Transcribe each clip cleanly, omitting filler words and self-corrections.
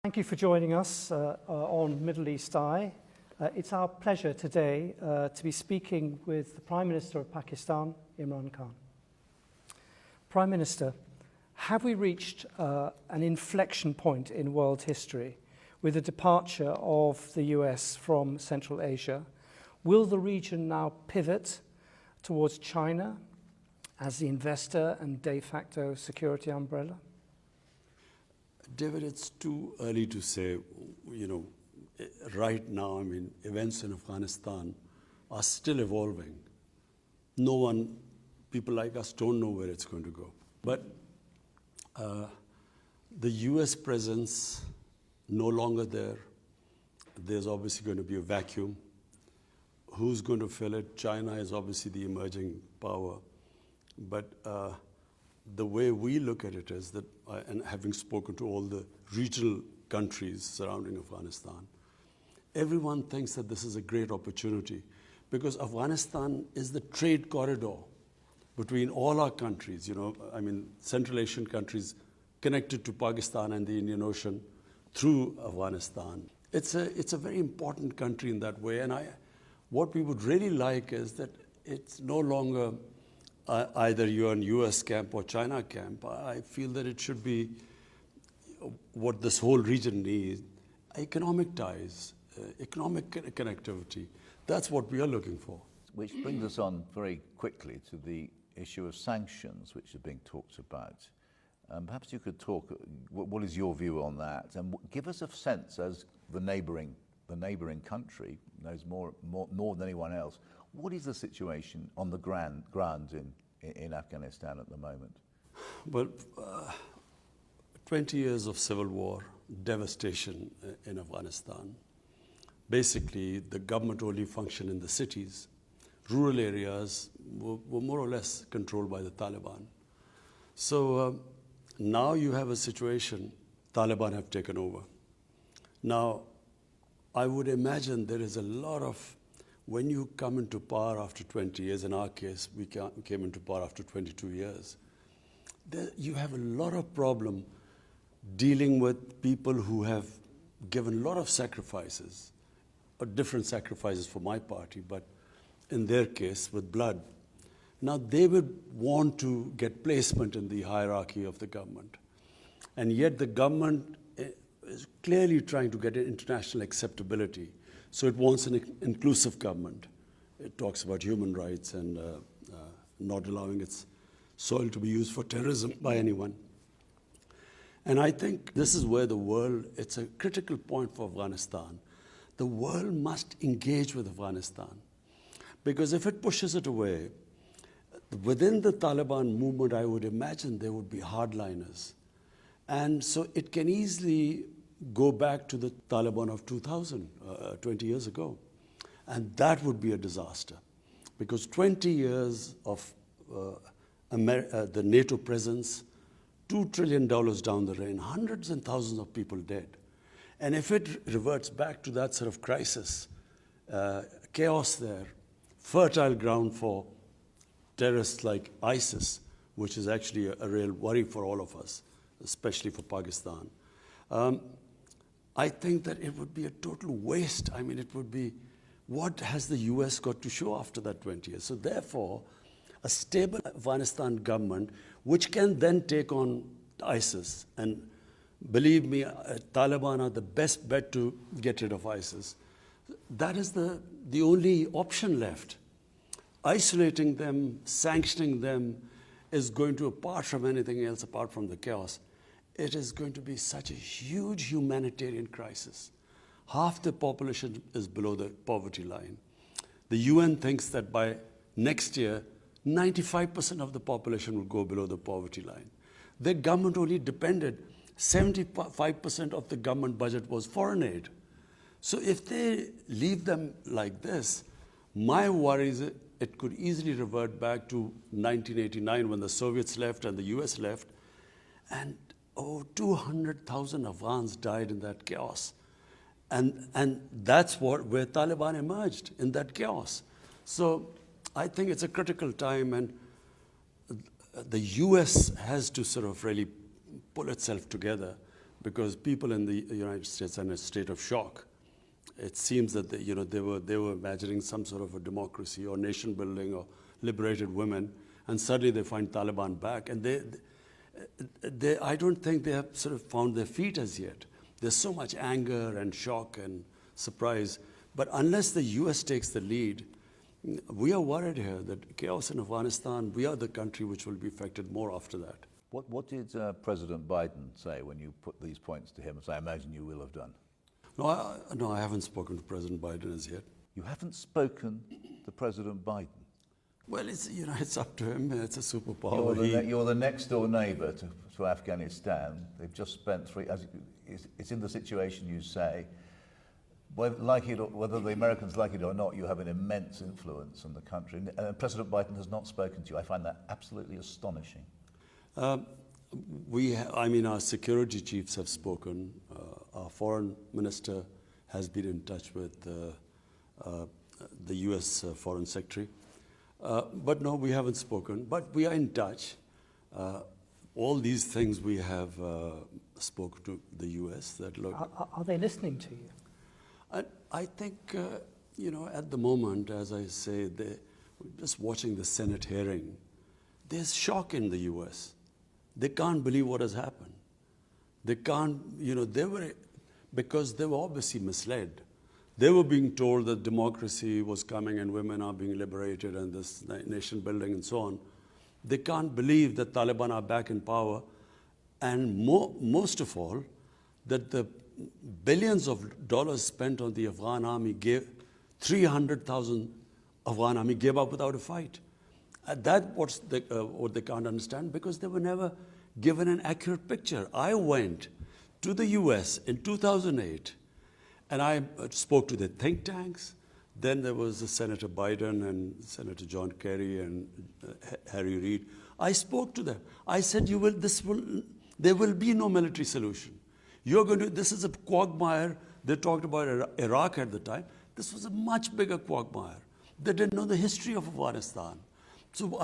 Thank you for joining us on Middle East Eye. It's our pleasure today to be speaking with the Prime Minister of Pakistan, Imran Khan. Prime Minister, have we reached an inflection point in world history with the departure of the US from Central Asia? Will the region now pivot towards China as the investor and de facto security umbrella? David, it's too early to say, right now, events in Afghanistan are still evolving. People like us don't know where it's going to go. But the US presence no longer there. There's obviously going to be a vacuum. Who's going to fill it? China is obviously the emerging power. But the way we look at it is that, and having spoken to all the regional countries surrounding Afghanistan, everyone thinks that this is a great opportunity because Afghanistan is the trade corridor between all our countries. Central Asian countries connected to Pakistan and the Indian Ocean through Afghanistan. It's a very important country in that way. And what we would really like is that it's no longer either you're in US camp or China camp. I feel that it should be what this whole region needs, economic ties, economic connectivity. That's what we are looking for. Which brings us on very quickly to the issue of sanctions, which are being talked about. Perhaps you could talk, what is your view on that? And give us a sense, as the neighbouring country knows more than anyone else, what is the situation on the ground in Afghanistan at the moment? Well, 20 years of civil war, devastation in Afghanistan. Basically, the government only functioned in the cities. Rural areas were more or less controlled by the Taliban. So now you have a situation, Taliban have taken over. Now, I would imagine there is a lot of, when you come into power after 20 years, in our case, we came into power after 22 years, you have a lot of problem dealing with people who have given a lot of sacrifices, or different sacrifices for my party, but in their case, with blood. Now, they would want to get placement in the hierarchy of the government. And yet the government is clearly trying to get an international acceptability. So it wants an inclusive government. It talks about human rights and not allowing its soil to be used for terrorism by anyone. And I think this is where the world, it's a critical point for Afghanistan. The world must engage with Afghanistan. Because if it pushes it away, within the Taliban movement, I would imagine there would be hardliners. And so it can easily go back to the Taliban of 2000, 20 years ago. And that would be a disaster. Because 20 years of the NATO presence, $2 trillion down the drain, hundreds and thousands of people dead. And if it reverts back to that sort of crisis, chaos there, fertile ground for terrorists like ISIS, which is actually a real worry for all of us, especially for Pakistan. I think that it would be a total waste. It would be, what has the US got to show after that 20 years? So therefore, a stable Afghanistan government, which can then take on ISIS, and believe me, Taliban are the best bet to get rid of ISIS. That is the only option left. Isolating them, sanctioning them is going to, apart from anything else, apart from the chaos, it is going to be such a huge humanitarian crisis. Half the population is below the poverty line. The UN thinks that by next year, 95% of the population will go below the poverty line. Their government only depended, 75% of the government budget was foreign aid. So if they leave them like this, my worry is it could easily revert back to 1989 when the Soviets left and the US left, and 200,000 Afghans died in that chaos. And that's where Taliban emerged, in that chaos. So I think it's a critical time, and the US has to sort of really pull itself together because people in the United States are in a state of shock. It seems that they were imagining some sort of a democracy or nation building or liberated women, and suddenly they find Taliban back, and I don't think they have sort of found their feet as yet. There's so much anger and shock and surprise, but unless the U.S. takes the lead, we are worried here that chaos in Afghanistan, we are the country which will be affected more after that. What did President Biden say when you put these points to him, as I imagine you will have done? No, I haven't spoken to President Biden as yet. You haven't spoken to President Biden? Well, it's up to him. It's a superpower. You're the next door neighbour to Afghanistan. They've just spent it's in the situation you say. Whether the Americans like it or not, you have an immense influence on the country. And President Biden has not spoken to you. I find that absolutely astonishing. Our security chiefs have spoken. Our foreign minister has been in touch with the U.S. Foreign Secretary. But no, we haven't spoken. But we are in touch. All these things we have spoken to the U.S. That look. Are they listening to you? I think, at the moment, as I say, just watching the Senate hearing, there's shock in the U.S. They can't believe what has happened. They can't, because they were obviously misled. They were being told that democracy was coming and women are being liberated and this nation building and so on. They can't believe that Taliban are back in power, and most of all, that the billions of dollars spent on the Afghan army 300,000 Afghan army gave up without a fight. That's what they can't understand, because they were never given an accurate picture. I went to the US in 2008 and I spoke to the think tanks. Then there was Senator Biden and Senator John Kerry and Harry Reid. I spoke to them. I said, there will be no military solution. This is a quagmire. They talked about Iraq at the time. This was a much bigger quagmire. They didn't know the history of Afghanistan. So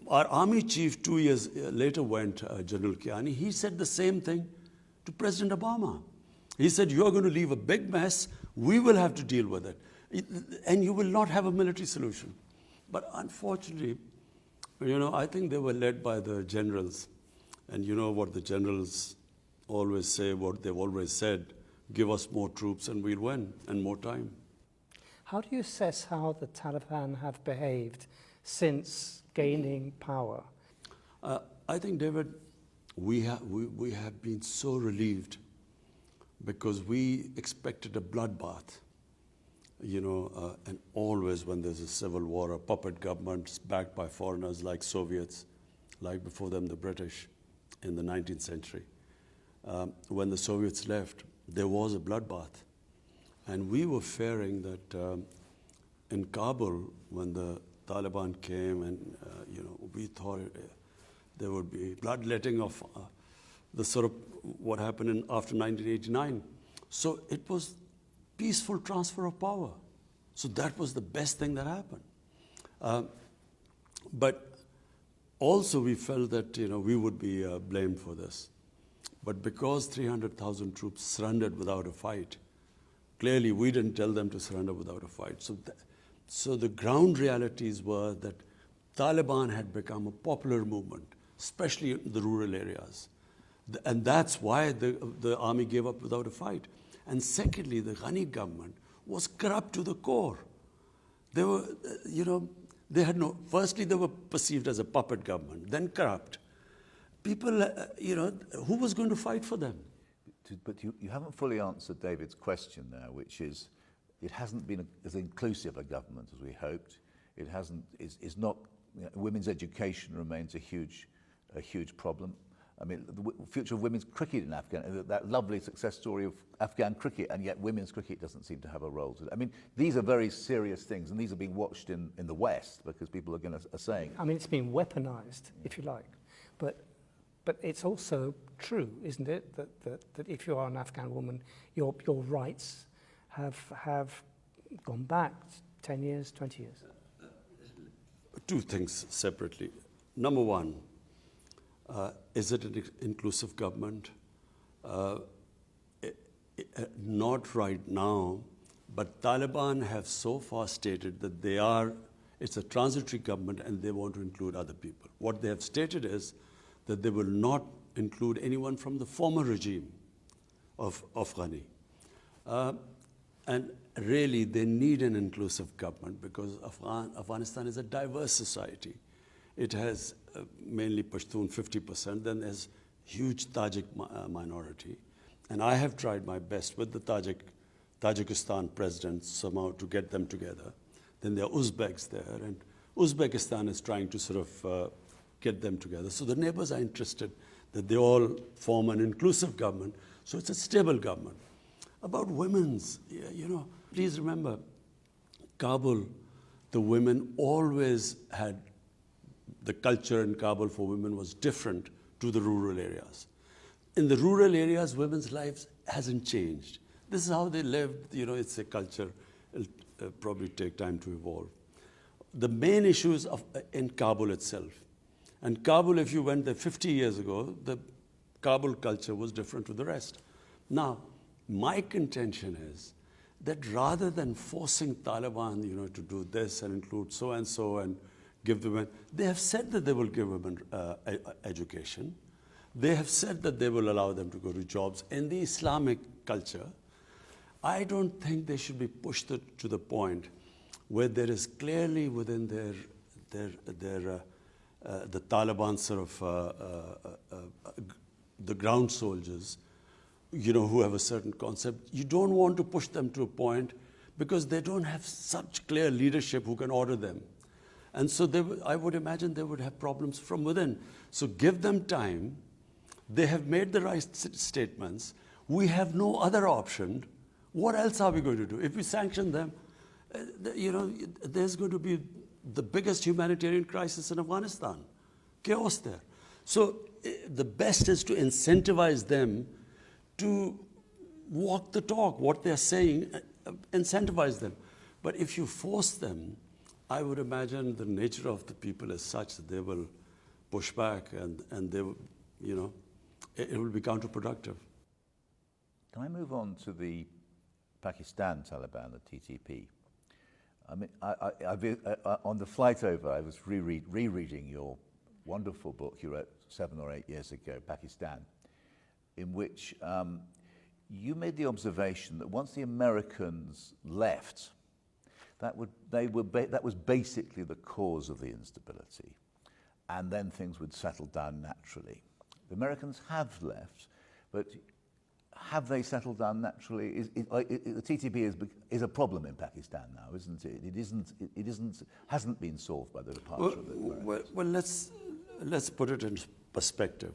our army chief 2 years later went, General Kiani, he said the same thing to President Obama. He said, you're going to leave a big mess. We will have to deal with it. And you will not have a military solution. But unfortunately, I think they were led by the generals. And you know what the generals always say, what they've always said, give us more troops and we'll win, and more time. How do you assess how the Taliban have behaved since gaining power? I think, David, we have been so relieved, because we expected a bloodbath. And always when there's a civil war, a puppet government backed by foreigners like Soviets, like before them the British in the 19th century. When the Soviets left, there was a bloodbath. And we were fearing that in Kabul, when the Taliban came and, we thought there would be bloodletting of the sort of what happened after 1989. So it was peaceful transfer of power. So that was the best thing that happened. But also we felt that, we would be blamed for this. But because 300,000 troops surrendered without a fight, clearly we didn't tell them to surrender without a fight. So the ground realities were that Taliban had become a popular movement, especially in the rural areas. And that's why the army gave up without a fight. And secondly, the Ghani government was corrupt to the core. They were, firstly they were perceived as a puppet government, then corrupt. People, who was going to fight for them? But you haven't fully answered David's question there, which is, it hasn't been as inclusive a government as we hoped. It hasn't. It's not. Women's education remains a huge problem. I mean, the future of women's cricket in Afghanistan, that lovely success story of Afghan cricket, and yet women's cricket doesn't seem to have a role. I mean, these are very serious things, and these are being watched in the West because people are saying. I mean, it's been weaponized, if you like, but it's also true, isn't it, that if you are an Afghan woman, your rights have gone back 10 years, 20 years? Two things separately. Number one, is it an inclusive government? Not right now, but Taliban have so far stated that it's a transitory government and they want to include other people. What they have stated is that they will not include anyone from the former regime of Ghani. And really, they need an inclusive government because Afghanistan is a diverse society. It has mainly Pashtun, 50%, then there's huge Tajik minority. And I have tried my best with the Tajikistan president somehow to get them together. Then there are Uzbeks there, and Uzbekistan is trying to sort of get them together. So the neighbors are interested that they all form an inclusive government, so it's a stable government. About women's, please remember, Kabul, the women always had, the culture in Kabul for women was different to the rural areas. In the rural areas, women's lives hasn't changed. This is how they lived, it's a culture. It'll probably take time to evolve. The main issues in Kabul itself. And Kabul, if you went there 50 years ago, the Kabul culture was different to the rest. Now, my contention is that rather than forcing Taliban, to do this and include so and give women, they have said that they will give women education. They have said that they will allow them to go to jobs. In the Islamic culture, I don't think they should be pushed to the point where there is clearly within the Taliban sort of the ground soldiers, who have a certain concept. You don't want to push them to a point because they don't have such clear leadership who can order them. And so I would imagine they would have problems from within. So give them time. They have made the right statements. We have no other option. What else are we going to do? If we sanction them, there's going to be the biggest humanitarian crisis in Afghanistan. Chaos there. So the best is to incentivize them to walk the talk, what they're saying, incentivize them. But if you force them, I would imagine the nature of the people is such that they will push back and they will, it will be counterproductive. Can I move on to the Pakistan Taliban, the TTP? I mean, on the flight over, I was rereading your wonderful book you wrote 7 or 8 years ago, Pakistan, in which you made the observation that once the Americans left, that was basically the cause of the instability, and then things would settle down naturally. The Americans have left, but have they settled down naturally? The TTP is a problem in Pakistan now, isn't it? It hasn't been solved by the departure of the Americans. Well, let's put it in perspective.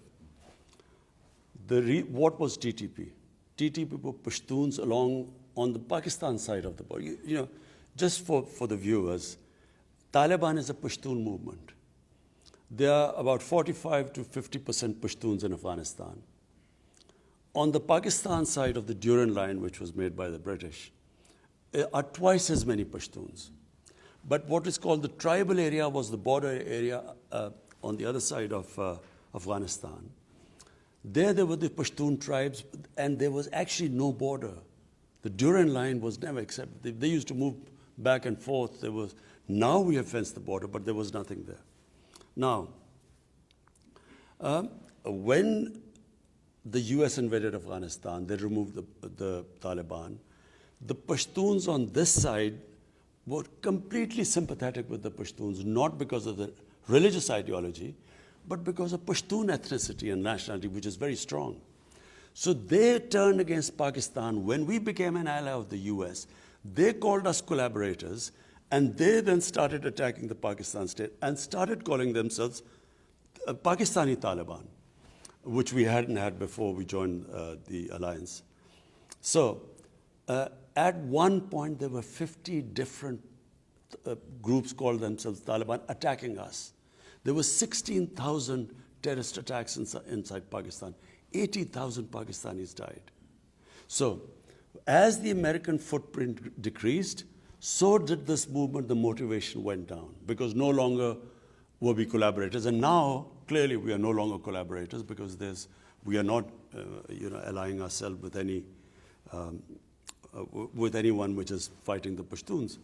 What was TTP? TTP were Pashtuns along on the Pakistan side of the border. Just for the viewers, Taliban is a Pashtun movement. There are about 45 to 50% Pashtuns in Afghanistan. On the Pakistan side of the Durand Line, which was made by the British, are twice as many Pashtuns. But what is called the tribal area was the border area on the other side of Afghanistan. There were the Pashtun tribes, and there was actually no border. The Durand Line was never accepted. They used to move back and forth. Now we have fenced the border, but there was nothing there. Now, when the US invaded Afghanistan, they removed the Taliban. The Pashtuns on this side were completely sympathetic with the Pashtuns, not because of the religious ideology, but because of Pashtun ethnicity and nationality, which is very strong. So they turned against Pakistan. When we became an ally of the US, they called us collaborators, and they then started attacking the Pakistan state and started calling themselves Pakistani Taliban, which we hadn't had before we joined the alliance. So at one point, there were 50 different groups called themselves Taliban attacking us. There were 16,000 terrorist attacks inside Pakistan. 80,000 Pakistanis died. So as the American footprint decreased, so did this movement. The motivation went down because no longer were we collaborators. And now, clearly, we are no longer collaborators because we are not allying ourselves with with anyone which is fighting the Pashtuns.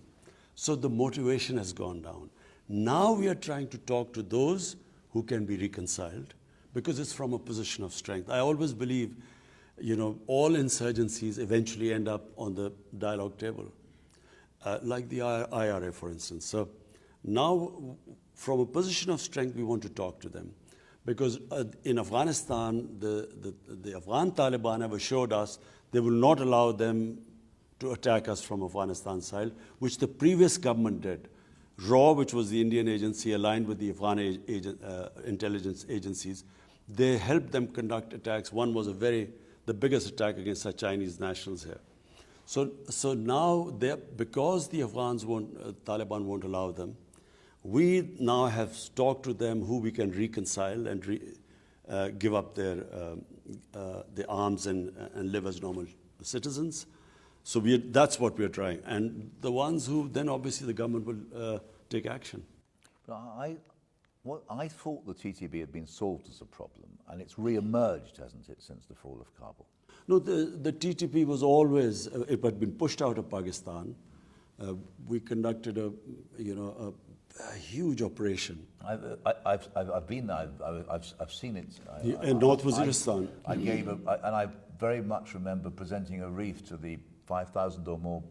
So the motivation has gone down. Now we are trying to talk to those who can be reconciled because it's from a position of strength. I always believe, all insurgencies eventually end up on the dialogue table, like the IRA, for instance. So now, from a position of strength, we want to talk to them. Because in Afghanistan, the Afghan Taliban have assured us they will not allow them to attack us from Afghanistan side, which the previous government did. RAW, which was the Indian agency aligned with the Afghan intelligence agencies, they helped them conduct attacks. One was the biggest attack against the Chinese nationals here. So now, because the Afghans Taliban won't allow them, we now have talked to them who we can reconcile and give up their arms and live as normal citizens. So that's what we're trying. And the ones who, then obviously the government will take action. But I thought the TTP had been solved as a problem, and it's re-emerged, hasn't it, since the fall of Kabul? No, the TTP was always, it had been pushed out of Pakistan. We conducted a huge operation. I've been there. I've seen it. In North Waziristan. I very much remember presenting a wreath to the 5,000 or more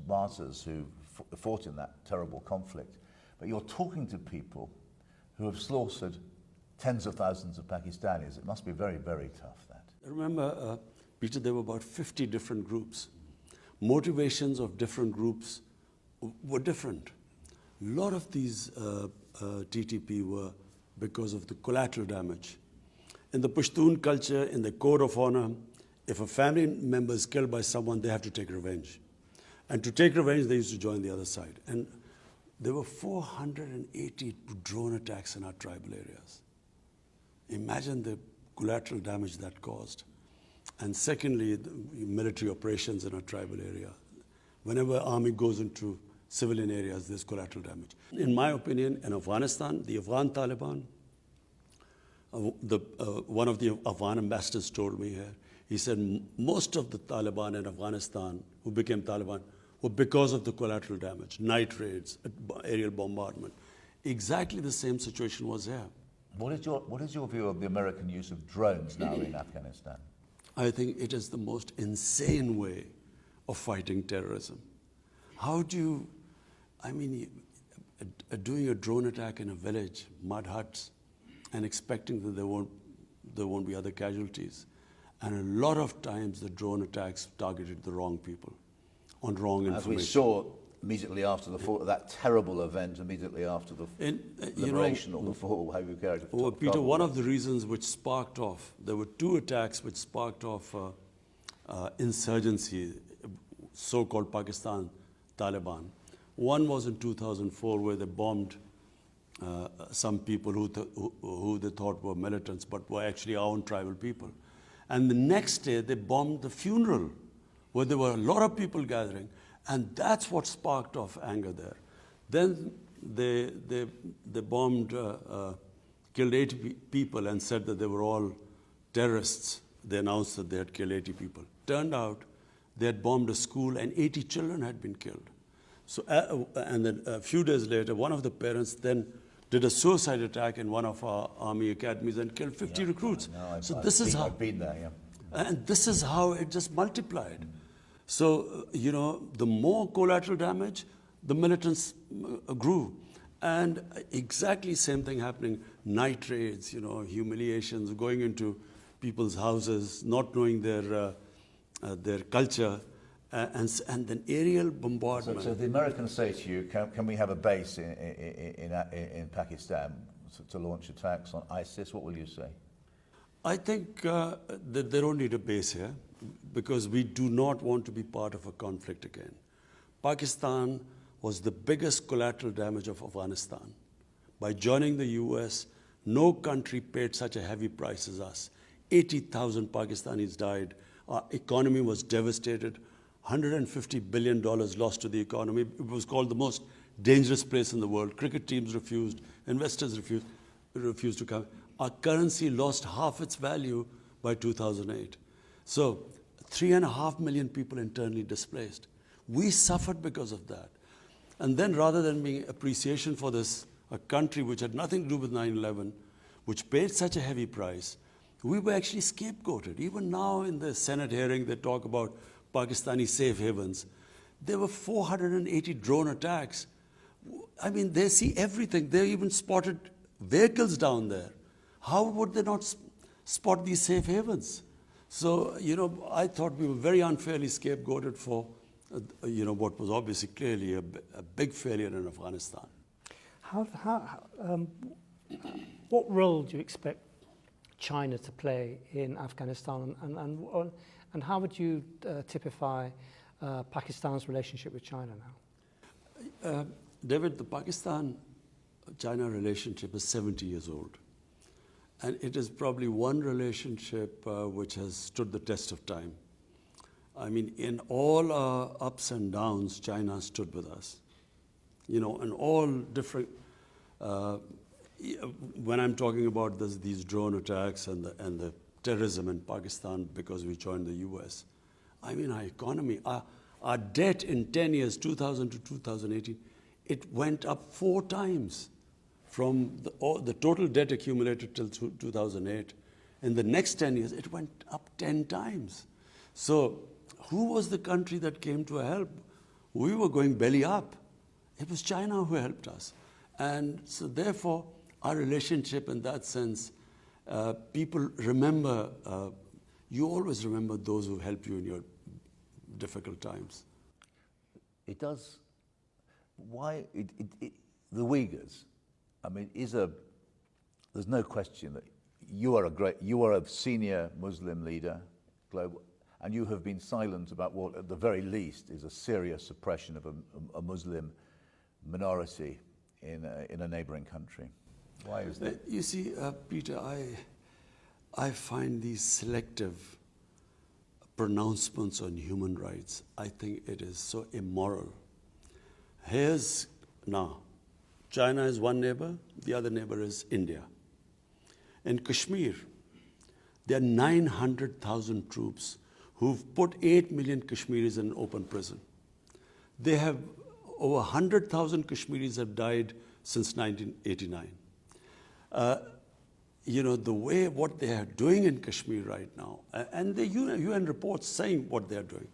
martyrs who fought in that terrible conflict. But you're talking to people who have slaughtered tens of thousands of Pakistanis. It must be very, very tough, that. Remember, Peter, there were about 50 different groups. Motivations of different groups were different. A lot of these TTP were because of the collateral damage. In the Pashtun culture, in the code of honor, if a family member is killed by someone, they have to take revenge. And to take revenge, they used to join the other side. And there were 480 drone attacks in our tribal areas. Imagine the collateral damage that caused. And secondly, the military operations in our tribal area. Whenever army goes into civilian areas, there's collateral damage. In my opinion, in Afghanistan, the Afghan Taliban, one of the Afghan ambassadors told me here, he said most of the Taliban in Afghanistan who became Taliban were because of the collateral damage, night raids, aerial bombardment. Exactly the same situation was here. What is your view of the American use of drones now in Afghanistan? I think it is the most insane way of fighting terrorism. How do you, doing a drone attack in a village, mud huts, and expecting that there won't be other casualties. And a lot of times the drone attacks targeted the wrong people on wrong information. As we saw immediately after the fall, that terrible event immediately after the liberation or the fall, how you carried it. Well, Peter, one of the reasons which sparked off, there were two attacks which sparked off insurgency, so-called Pakistan Taliban. One was in 2004 where they bombed some people who they thought were militants but were actually our own tribal people. And the next day they bombed the funeral where there were a lot of people gathering, and that's what sparked off anger there. Then they bombed, killed 80 people and said that they were all terrorists. They announced that they had killed 80 people. Turned out they had bombed a school and 80 children had been killed. So, and then a few days later, one of the parents then did a suicide attack in one of our army academies and killed 50 recruits. So this is how, I've been there, yeah. And this is how it just multiplied. So, the more collateral damage, the militants grew. And exactly same thing happening, night raids, humiliations, going into people's houses, not knowing their culture, and then aerial bombardment. So the Americans say to you, can we have a base in Pakistan to launch attacks on ISIS? What will you say? I think that they don't need a base here because we do not want to be part of a conflict again. Pakistan was the biggest collateral damage of Afghanistan. By joining the US, no country paid such a heavy price as us. 80,000 Pakistanis died. Our economy was devastated. $150 billion lost to the economy. It was called the most dangerous place in the world. Cricket teams refused. Investors refused to come. Our currency lost half its value by 2008. So 3.5 million people internally displaced. We suffered because of that. And then rather than being appreciation for this, a country which had nothing to do with 9/11, which paid such a heavy price, we were actually scapegoated. Even now in the Senate hearing, they talk about Pakistani safe havens. There were 480 drone attacks. I mean, they see everything. They even spotted vehicles down there. How would they not spot these safe havens? So, I thought we were very unfairly scapegoated for, what was obviously clearly a big failure in Afghanistan. What role do you expect China to play in Afghanistan, and how would you typify Pakistan's relationship with China now? David, the Pakistan-China relationship is 70 years old. And it is probably one relationship which has stood the test of time. I mean, in all our ups and downs, China stood with us. In all different, when I'm talking about these drone attacks and the terrorism in Pakistan because we joined the US, I mean, our economy, our debt in 10 years, 2000 to 2018, it went up 4 times. From the total debt accumulated till 2008. In the next 10 years, it went up 10 times. So who was the country that came to help? We were going belly up. It was China who helped us. And so therefore, our relationship in that sense, people remember, you always remember those who helped you in your difficult times. It does. Why? The Uyghurs. I mean, there's no question that you are a senior Muslim leader, global, and you have been silent about what, at the very least, is a serious suppression of a Muslim minority in a neighboring country. Why is that? You see, Peter, I find these selective pronouncements on human rights, I think it is so immoral. Now, China is one neighbor, the other neighbor is India. In Kashmir, there are 900,000 troops who've put 8 million Kashmiris in open prison. They have over 100,000 Kashmiris have died since 1989. The way what they are doing in Kashmir right now, and the UN reports saying what they are doing.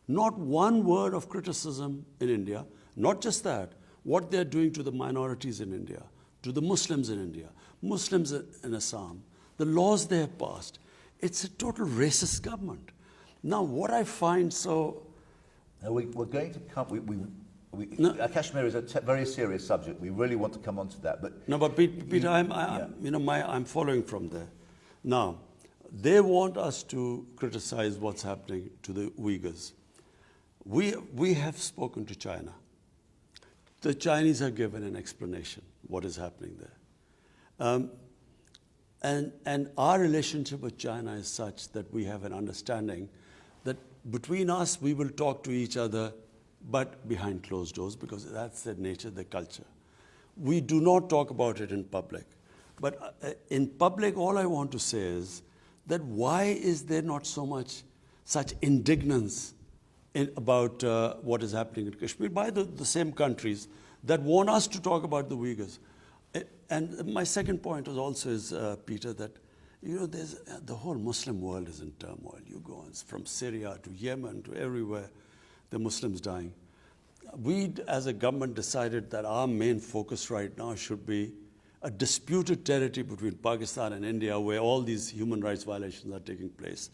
Not one word of criticism in India, not just that, what they're doing to the minorities in India, to the Muslims in India, Muslims in Assam, the laws they have passed. It's a total racist government. Now, what I find so... Now we're going to come... Kashmir is a very serious subject. We really want to come on to that. But Peter, I'm following from there. Now, they want us to criticize what's happening to the Uyghurs. We have spoken to China. The Chinese have given an explanation what is happening there. And our relationship with China is such that we have an understanding that between us, we will talk to each other, but behind closed doors, because that's their nature, their culture. We do not talk about it in public. But in public, all I want to say is that why is there not such indignance about what is happening in Kashmir by the same countries that want us to talk about the Uyghurs? And my second point is Peter, that there's the whole Muslim world is in turmoil. You go on from Syria to Yemen to everywhere, the Muslims dying. We, as a government, decided that our main focus right now should be a disputed territory between Pakistan and India, where all these human rights violations are taking place.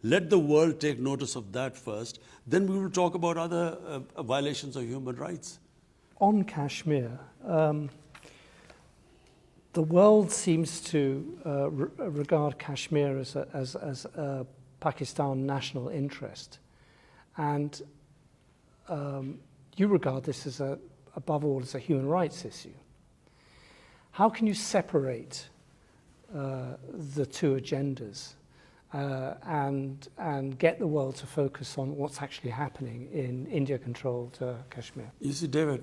Let the world take notice of that first, then we will talk about other violations of human rights. On Kashmir, the world seems to regard Kashmir as a Pakistan national interest, and you regard this as above all as a human rights issue. How can you separate the two agendas and get the world to focus on what's actually happening in India-controlled Kashmir? You see, David,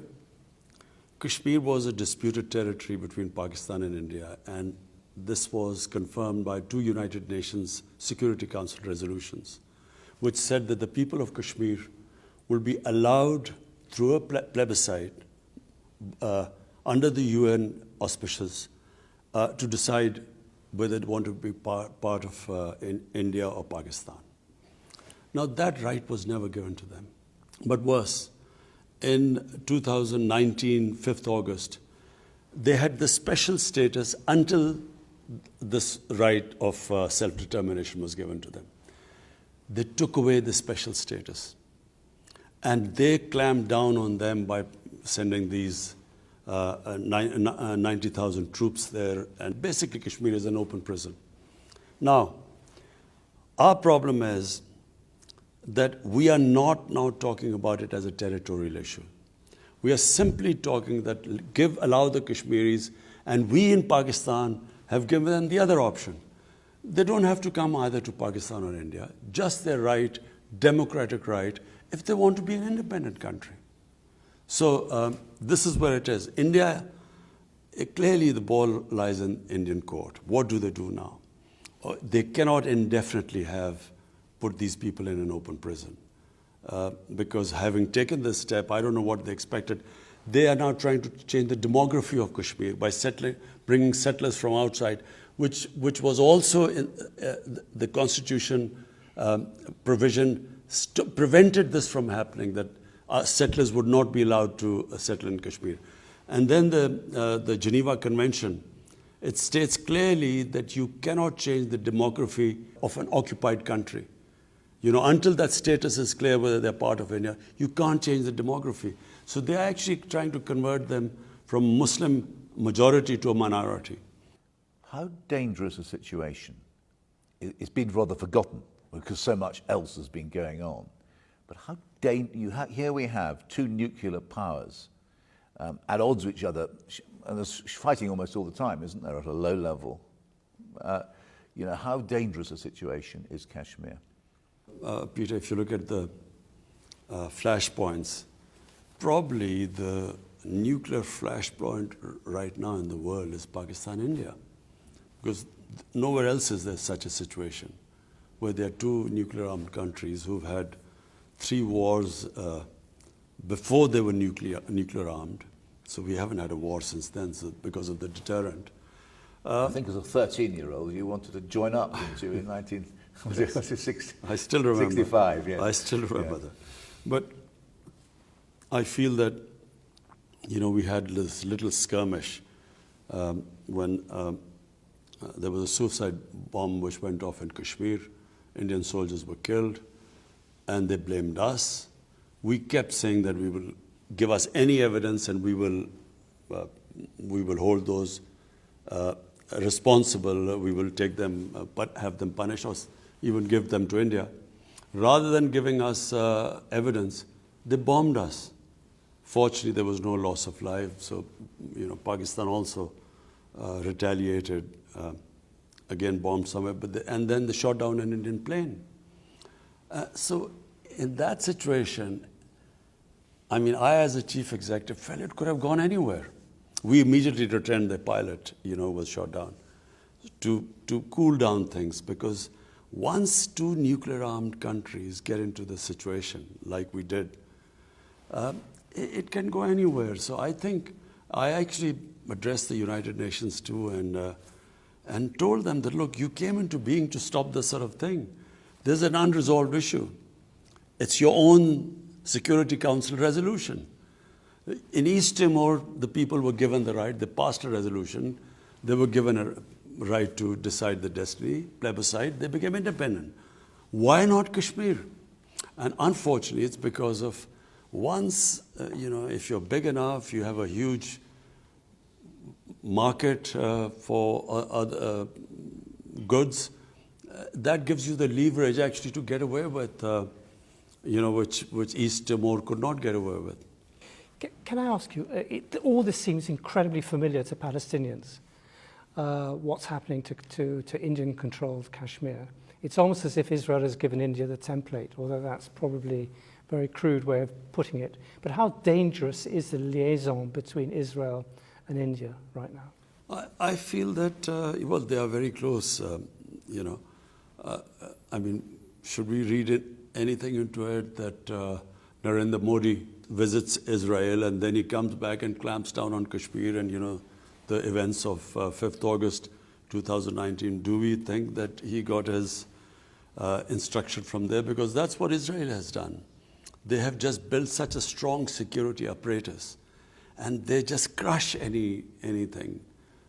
Kashmir was a disputed territory between Pakistan and India, and this was confirmed by two United Nations Security Council resolutions, which said that the people of Kashmir will be allowed through a plebiscite under the UN auspices to decide whether they want to be part of India or Pakistan. Now, that right was never given to them. But worse, in 2019, 5th August, they had the special status until this right of self-determination was given to them. They took away the special status. And they clamped down on them by sending these 90,000 troops there. And basically, Kashmir is an open prison. Now, our problem is that we are not now talking about it as a territorial issue. We are simply talking that allow the Kashmiris, and we in Pakistan have given them the other option. They don't have to come either to Pakistan or India, just their right, democratic right, if they want to be an independent country. So this is where it is. India, clearly the ball lies in Indian court. What do they do now? They cannot indefinitely have put these people in an open prison. Because having taken this step, I don't know what they expected. They are now trying to change the demography of Kashmir by bringing settlers from outside, which was also in the constitution provision prevented this from happening, that settlers would not be allowed to settle in Kashmir. And then the Geneva Convention, it states clearly that you cannot change the demography of an occupied country. You know, until that status is clear whether they're part of India, you can't change the demography. So they're actually trying to convert them from Muslim majority to a minority. How dangerous a situation? It's been rather forgotten because so much else has been going on. But how here we have two nuclear powers at odds with each other, and there's fighting almost all the time, isn't there, at a low level? You know, how dangerous a situation is Kashmir? Peter, if you look at the flashpoints, probably the nuclear flashpoint right now in the world is Pakistan, India. Because nowhere else is there such a situation where there are two nuclear armed countries who've had 3 wars before they were nuclear armed. So we haven't had a war since then because of the deterrent. I think as a 13-year-old, you wanted to join up, didn't you, in 1960? I still remember. 65, yeah. I still remember that. But I feel that, you know, we had this little skirmish when there was a suicide bomb which went off in Kashmir. Indian soldiers were killed, and they blamed us. We kept saying that we will give us any evidence, and we will hold those responsible. We will take them, have them punished, or even give them to India. Rather than giving us evidence, they bombed us. Fortunately, there was no loss of life. So, you know, Pakistan also retaliated, again bombed somewhere, and then they shot down an Indian plane. So in that situation, I mean, I as a chief executive felt it could have gone anywhere. We immediately returned the pilot, you know, was shot down to cool down things, because once two nuclear armed countries get into the situation like we did, it can go anywhere. So I think I actually addressed the United Nations too, and told them that, look, you came into being to stop this sort of thing. There's an unresolved issue. It's your own Security Council resolution. In East Timor, the people were given the right. They passed a resolution. They were given a right to decide the destiny, plebiscite. They became independent. Why not Kashmir? And unfortunately, it's because of once, you know, if you're big enough, you have a huge market for other goods, that gives you the leverage actually to get away with, you know, which East Timor could not get away with. Can I ask you, all this seems incredibly familiar to Palestinians, what's happening to Indian-controlled Kashmir. It's almost as if Israel has given India the template, although that's probably a very crude way of putting it. But how dangerous is the liaison between Israel and India right now? I feel that, well, they are very close, you know. I mean, should we read anything into it that Narendra Modi visits Israel and then he comes back and clamps down on Kashmir and, you know, the events of 5th August 2019? Do we think that he got his instruction from there? Because that's what Israel has done. They have just built such a strong security apparatus and they just crush anything.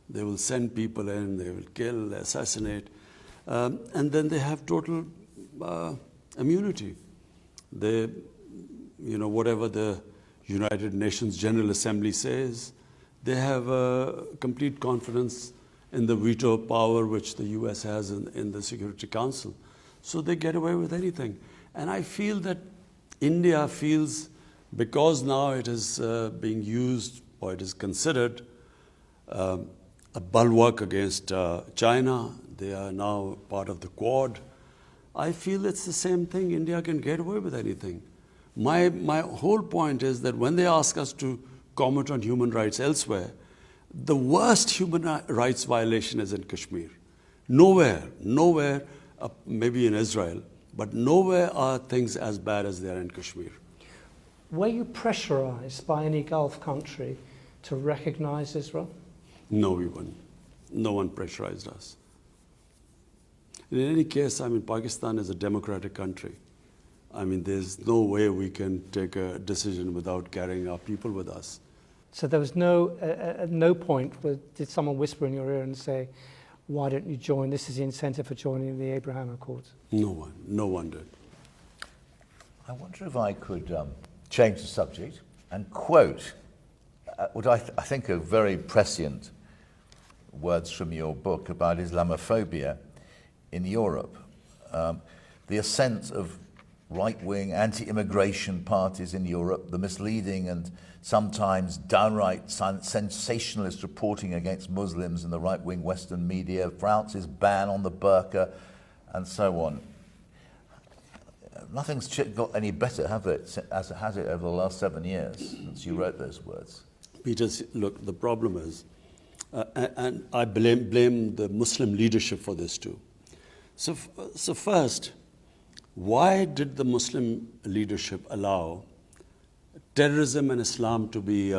They will send people in, they will kill, assassinate, and then they have total immunity. They, you know, whatever the United Nations General Assembly says, they have complete confidence in the veto power which the US has in the Security Council. So they get away with anything. And I feel that India feels, because now it is being used, or it is considered a bulwark against China. They are now part of the Quad. I feel it's the same thing. India can get away with anything. My whole point is that when they ask us to comment on human rights elsewhere, the worst human rights violation is in Kashmir. Nowhere, maybe in Israel, but nowhere are things as bad as they are in Kashmir. Were you pressurized by any Gulf country to recognize Israel? No, we weren't. No one pressurized us. In any case, I mean, Pakistan is a democratic country. I mean, there's no way we can take a decision without carrying our people with us. So there was at no point did someone whisper in your ear and say, why don't you join? This is the incentive for joining the Abraham Accords. No one did. I wonder if I could change the subject and quote what I think are very prescient words from your book about Islamophobia in Europe. The ascent of right-wing anti-immigration parties in Europe, the misleading and sometimes downright sensationalist reporting against Muslims in the right-wing Western media, France's ban on the burqa, and so on. Nothing's got any better, have it, as it has it over the last 7 years since you wrote those words? Peter, look, the problem is, and I blame the Muslim leadership for this too. So first, why did the Muslim leadership allow terrorism and Islam to be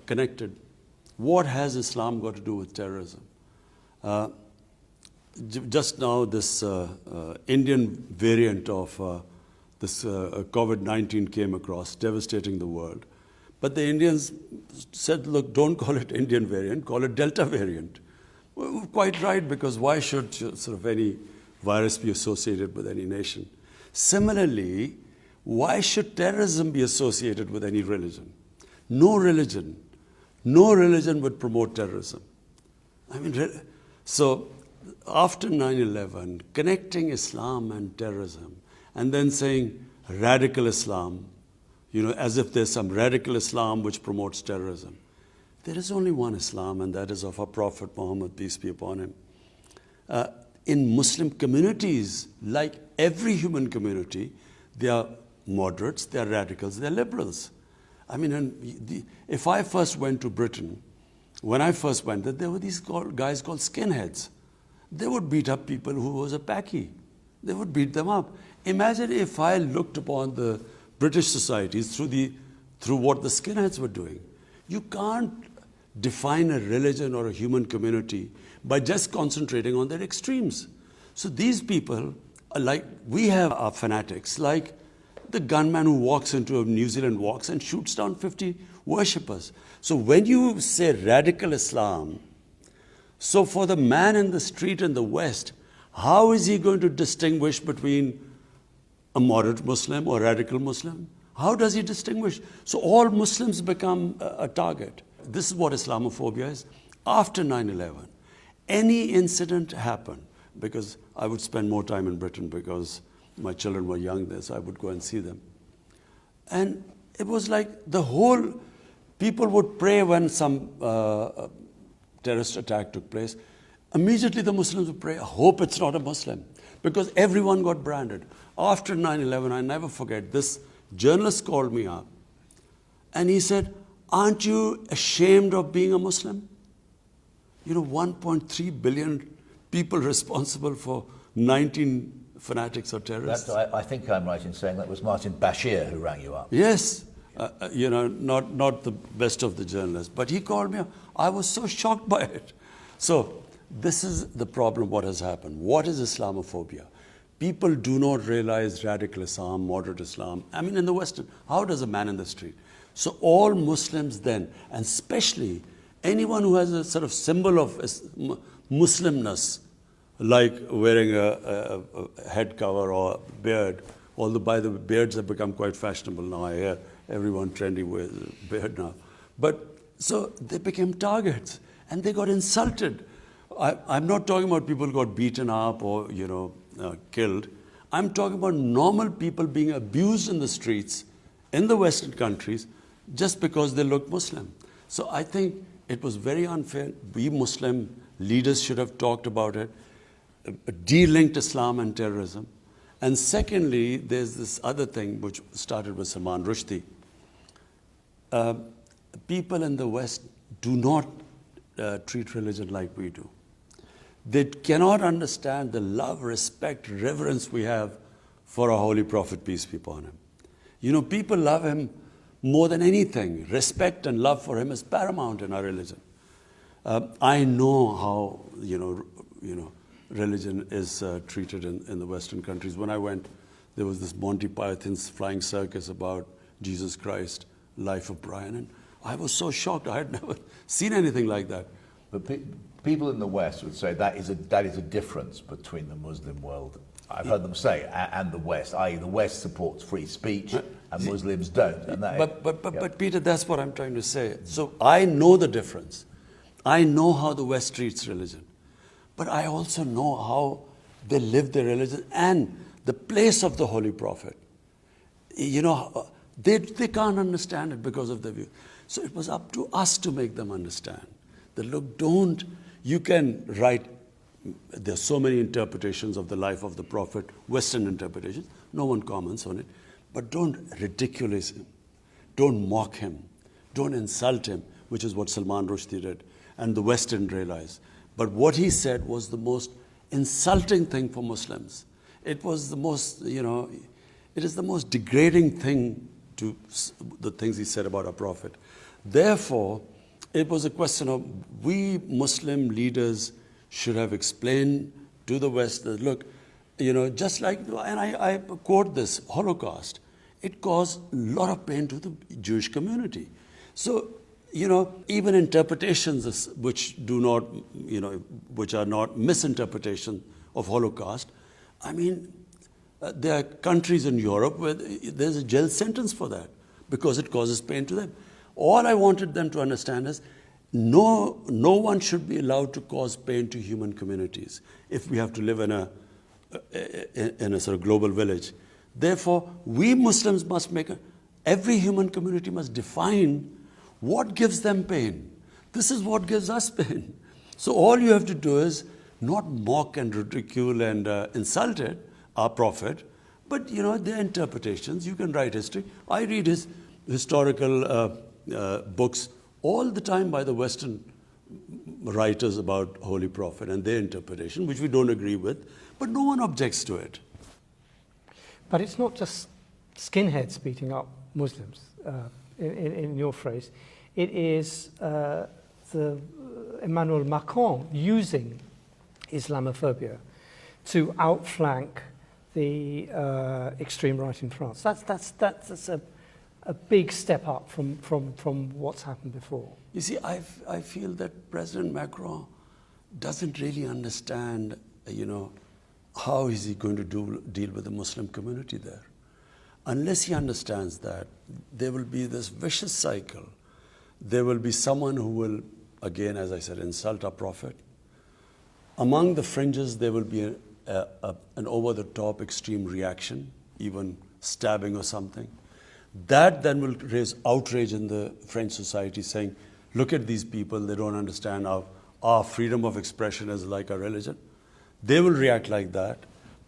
connected? What has Islam got to do with terrorism? Just now, this Indian variant of this COVID-19 came across, devastating the world. But the Indians said, look, don't call it Indian variant, call it Delta variant. Well, quite right, because why should sort of any virus be associated with any nation? Similarly, why should terrorism be associated with any religion? No religion would promote terrorism. I mean, so after 9/11, connecting Islam and terrorism, and then saying radical Islam, you know, as if there's some radical Islam which promotes terrorism. There is only one Islam, and that is of our Prophet Muhammad, peace be upon him. In Muslim communities, like every human community, they are moderates, they are radicals, they are liberals. I mean, if I first went to Britain, when I first went there were these guys called skinheads. They would beat up people who was a Paki. They would beat them up. Imagine if I looked upon the British societies through what the skinheads were doing. You can't define a religion or a human community by just concentrating on their extremes. So these people are like, we have our fanatics, like the gunman who walks into New Zealand walks and shoots down 50 worshippers. So when you say radical Islam, so for the man in the street in the West, how is he going to distinguish between a moderate Muslim or radical Muslim? How does he distinguish? So all Muslims become a target. This is what Islamophobia is. After 9/11, any incident happened, because I would spend more time in Britain because my children were young there, so I would go and see them. And it was like people would pray when some terrorist attack took place. Immediately the Muslims would pray, I hope it's not a Muslim, because everyone got branded. After 9/11, I never forget, this journalist called me up and he said, aren't you ashamed of being a Muslim? 1.3 billion people responsible for 19 fanatics or terrorists. I think I'm right in saying that was Martin Bashir who rang you up. Yes, not the best of the journalists, but he called me up. I was so shocked by it. So this is the problem, what has happened. What is Islamophobia? People do not realize radical Islam, moderate Islam. I mean, in the Western, how does a man in the street? So all Muslims then, and especially anyone who has a sort of symbol of Muslimness, like wearing a head cover or a beard, although by the way, beards have become quite fashionable now. I hear everyone trendy wears a beard now. But so they became targets and they got insulted. I'm not talking about people who got beaten up or, killed. I'm talking about normal people being abused in the streets in the Western countries just because they look Muslim. So I think it was very unfair. We Muslim leaders should have talked about it, de-linked Islam and terrorism. And secondly, there's this other thing which started with Salman Rushdie. People in the West do not treat religion like we do. They cannot understand the love, respect, reverence we have for our holy prophet, peace be upon him. People love him more than anything. Respect and love for him is paramount in our religion. I know how, religion is treated in the Western countries. When I went, there was this Monty Python's flying circus about Jesus Christ, life of Brian, and I was so shocked. I had never seen anything like that. But people in the West would say that is a difference between the Muslim world. I've heard them say, and the West, i.e. the West supports free speech and Muslims don't. And But Peter, that's what I'm trying to say. So I know the difference. I know how the West treats religion. But I also know how they live their religion and the place of the Holy Prophet. They can't understand it because of their view. So it was up to us to make them understand that, look, you can write, there's so many interpretations of the life of the Prophet, Western interpretations, no one comments on it, but don't ridiculous him, don't mock him, don't insult him, which is what Salman Rushdie did, and the West didn't realize. But what he said was the most insulting thing for Muslims. It was the most, it is the most degrading thing to the things he said about our Prophet. Therefore, it was a question of we Muslim leaders should have explained to the West that, look, just like, and I quote this, Holocaust, it caused a lot of pain to the Jewish community. So, even interpretations which do not, which are not misinterpretation of Holocaust, I mean, there are countries in Europe where there's a jail sentence for that because it causes pain to them. All I wanted them to understand is no one should be allowed to cause pain to human communities if we have to live in a sort of global village. Therefore, we Muslims must every human community must define what gives them pain. This is what gives us pain. So all you have to do is not mock and ridicule and insult our Prophet, but their interpretations. You can write history. I read his historical books all the time by the Western writers about Holy Prophet and their interpretation, which we don't agree with, but no one objects to it. But it's not just skinheads beating up Muslims, in your phrase. It is the Emmanuel Macron using Islamophobia to outflank the extreme right in France. That's a big step up from what's happened before. You see, I feel that President Macron doesn't really understand, how is he going to deal with the Muslim community there. Unless he understands that, there will be this vicious cycle. There will be someone who will, again, as I said, insult our Prophet. Among the fringes, there will be an over-the-top extreme reaction, even stabbing or something. That then will raise outrage in the French society, saying, look at these people, they don't understand our freedom of expression is like our religion. They will react like that.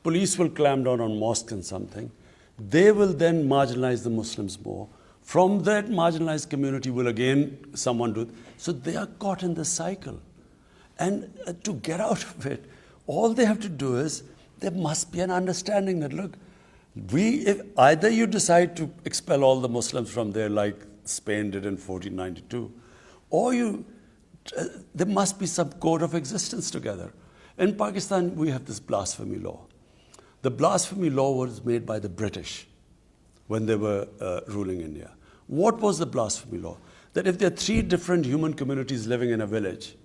Police will clamp down on mosques and something. They will then marginalize the Muslims more. From that marginalized community will again someone do it. So they are caught in this cycle. And to get out of it, all they have to do is, there must be an understanding that, look, if either you decide to expel all the Muslims from there like Spain did in 1492, or there must be some code of existence together. In Pakistan, we have this blasphemy law. The blasphemy law was made by the British when they were ruling India. What was the blasphemy law? That if there are 3 different human communities living in a village,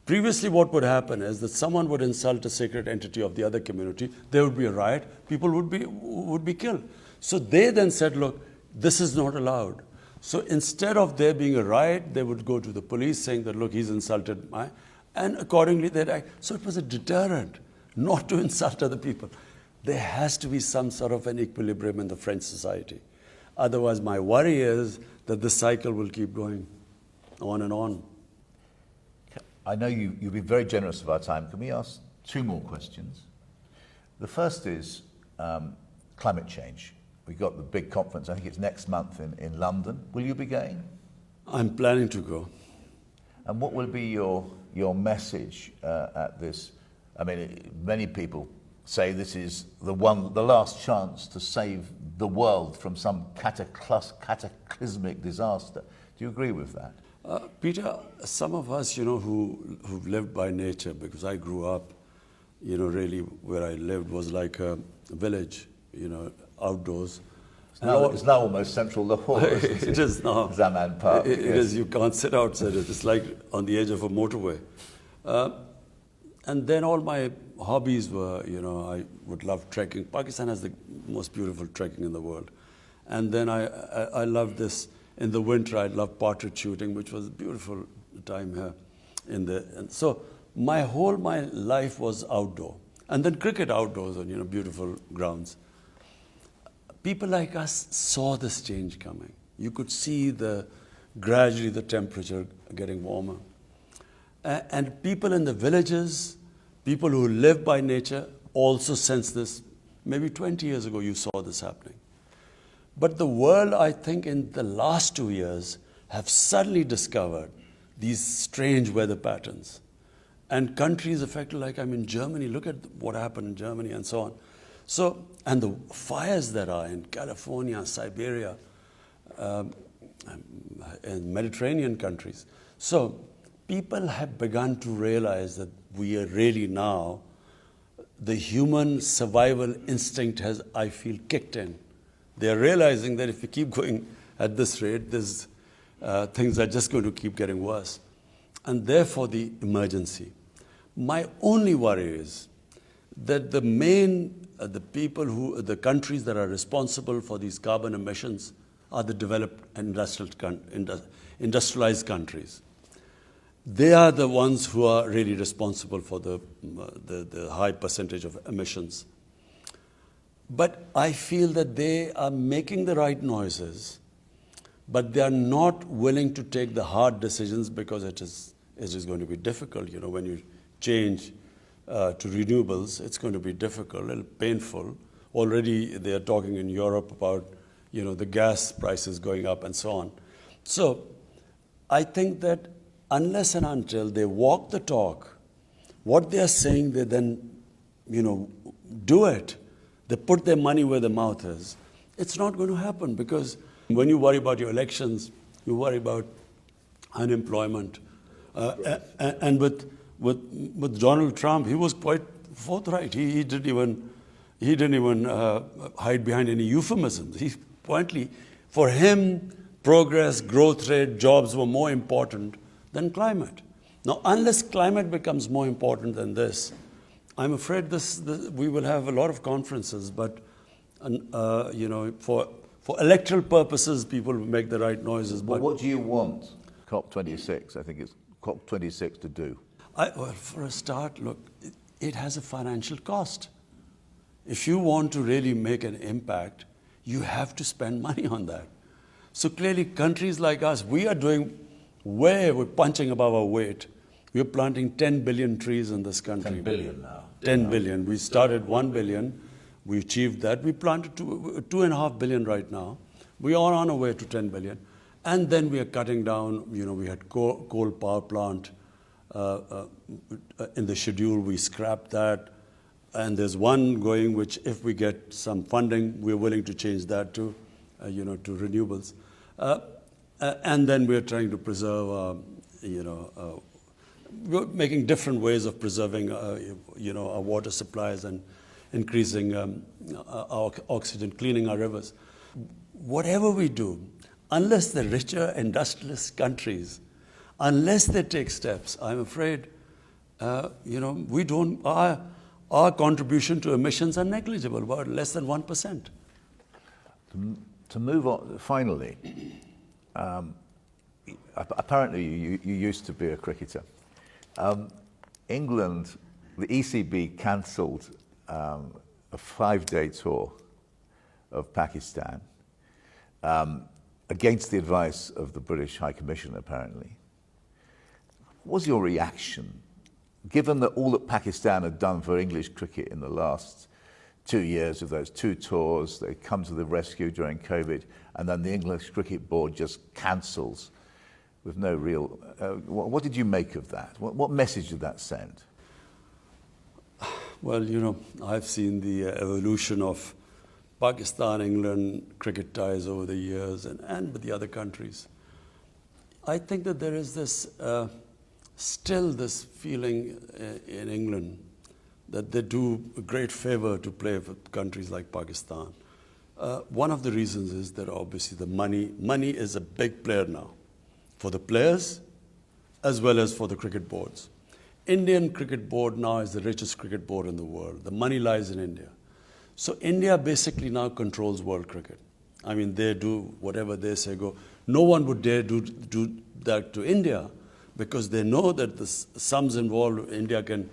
previously what would happen is that someone would insult a sacred entity of the other community, there would be a riot, people would be killed. So they then said, look, this is not allowed. So instead of there being a riot, they would go to the police saying that, look, he's insulted my, and accordingly they'd act. So it was a deterrent not to insult other people. There has to be some sort of an equilibrium in the French society. Otherwise, my worry is that the cycle will keep going on and on. I know you've been very generous of our time. Can we ask 2 more questions? The first is climate change. We've got the big conference, I think it's next month in London. Will you be going? I'm planning to go. And what will be your message at this? I mean, many people say this is the last chance to save the world from some cataclysmic disaster. Do you agree with that? Peter, some of us, who've lived by nature, because I grew up, really where I lived was like a village, outdoors. It's now almost central Lahore. It is now. Zaman Park. It is. You can't sit outside it. It's like on the edge of a motorway. And then all my hobbies were, I would love trekking. Pakistan has the most beautiful trekking in the world. And then I loved this. In the winter, I loved partridge shooting, which was a beautiful time here. And so my life was outdoor. And then cricket outdoors on, beautiful grounds. People like us saw this change coming. You could see gradually the temperature getting warmer. And people in the villages, people who live by nature, also sensed this. Maybe 20 years ago, you saw this happening. But the world, I think, in the last 2 years, have suddenly discovered these strange weather patterns. And countries affected, like in Germany, look at what happened in Germany and so on. So, and the fires that are in California, Siberia, and Mediterranean countries. So, people have begun to realize that we are really now, the human survival instinct has, I feel, kicked in. They are realizing that if we keep going at this rate, things are just going to keep getting worse. And therefore, the emergency. My only worry is that the countries that are responsible for these carbon emissions are the developed industrialized countries. They are the ones who are really responsible for the high percentage of emissions. But I feel that they are making the right noises, but they are not willing to take the hard decisions because it is going to be difficult. When you change to renewables, it's going to be difficult, a little painful. Already they are talking in Europe about, the gas prices going up and so on. So I think that unless and until they walk the talk, what they are saying, they then, do it. They put their money where their mouth is. It's not going to happen because when you worry about your elections, you worry about unemployment. And with Donald Trump, he was quite forthright. He didn't even hide behind any euphemisms. He pointedly, for him, progress, growth rate, jobs were more important than climate. Now, unless climate becomes more important than this, I'm afraid we will have a lot of conferences, but for electoral purposes, people will make the right noises. But what do you want COP26, I think it's COP26 to do? Well, for a start, look, it has a financial cost. If you want to really make an impact, you have to spend money on that. So clearly, countries like us, we're punching above our weight. We're planting 10 billion trees in this country. 10 billion now. 10 billion. We started 1 billion. We achieved that. We planted 2.5 billion right now. We are on our way to 10 billion. And then we are cutting down, we had coal power plant in the schedule. We scrapped that. And there's one going which, if we get some funding, we're willing to change that to, to renewables. And then we're trying to preserve, we're making different ways of preserving, our water supplies and increasing our oxygen, cleaning our rivers. Whatever we do, unless the richer industrialist countries, unless they take steps, I'm afraid, we don't, our contribution to emissions are negligible, about less than 1%. To move on, finally, apparently you used to be a cricketer. England, the ECB cancelled a 5-day tour of Pakistan against the advice of the British High Commissioner, apparently. What was your reaction, given that all that Pakistan had done for English cricket in the last 2 years of those 2 tours, they come to the rescue during COVID, and then the English Cricket Board just cancels with no real... what did you make of that? What message did that send? Well, I've seen the evolution of Pakistan-England cricket ties over the years and with the other countries. I think that there is this, still this feeling in England that they do a great favor to play with countries like Pakistan. One of the reasons is that obviously the money is a big player now for the players as well as for the cricket boards. Indian cricket board now is the richest cricket board in the world. The money lies in India. So India basically now controls world cricket. I mean, they do whatever they say go. No one would dare do that to India because they know that the sums involved, India can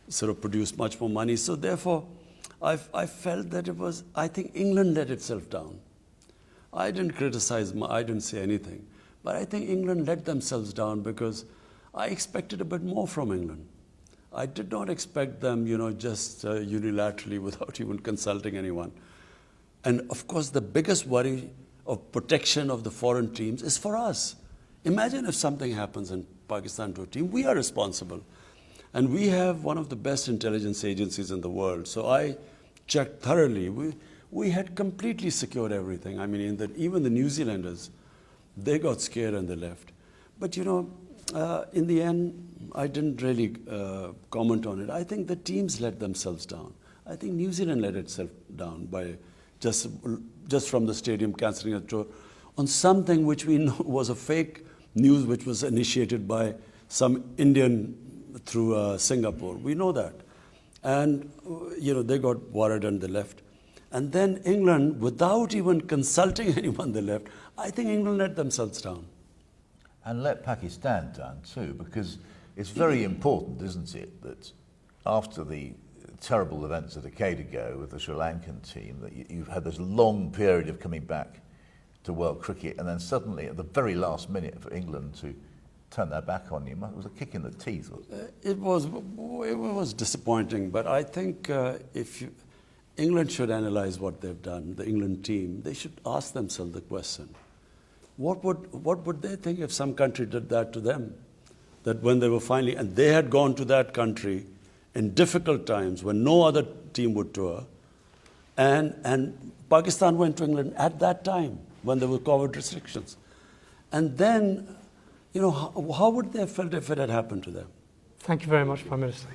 sort of produce much more money. So therefore, I felt that I think England let itself down. I didn't criticize, I didn't say anything. But I think England let themselves down because I expected a bit more from England. I did not expect them, just unilaterally without even consulting anyone. And of course, the biggest worry of protection of the foreign teams is for us. Imagine if something happens in Pakistan to a team, we are responsible. And we have one of the best intelligence agencies in the world. So I checked thoroughly. We had completely secured everything. I mean, even the New Zealanders, they got scared and they left. But in the end, I didn't really comment on it. I think the teams let themselves down. I think New Zealand let itself down by just from the stadium cancelling a tour on something which we know was a fake news which was initiated by some Indian through Singapore. We know that. And, they got worried and they left. And then England, without even consulting anyone, they left. I think England let themselves down. And let Pakistan down too, because it's very important, isn't it, that after the terrible events a decade ago with the Sri Lankan team, that you've had this long period of coming back to world cricket, and then suddenly at the very last minute for England to turn their back on you, it was a kick in the teeth. It was disappointing, but I think England should analyze what they've done, the England team. They should ask themselves the question, what would they think if some country did that to them? That when they were finally, and they had gone to that country in difficult times when no other team would tour, and Pakistan went to England at that time when there were COVID restrictions. And then, how would they have felt if it had happened to them? Thank you very much, Prime Minister.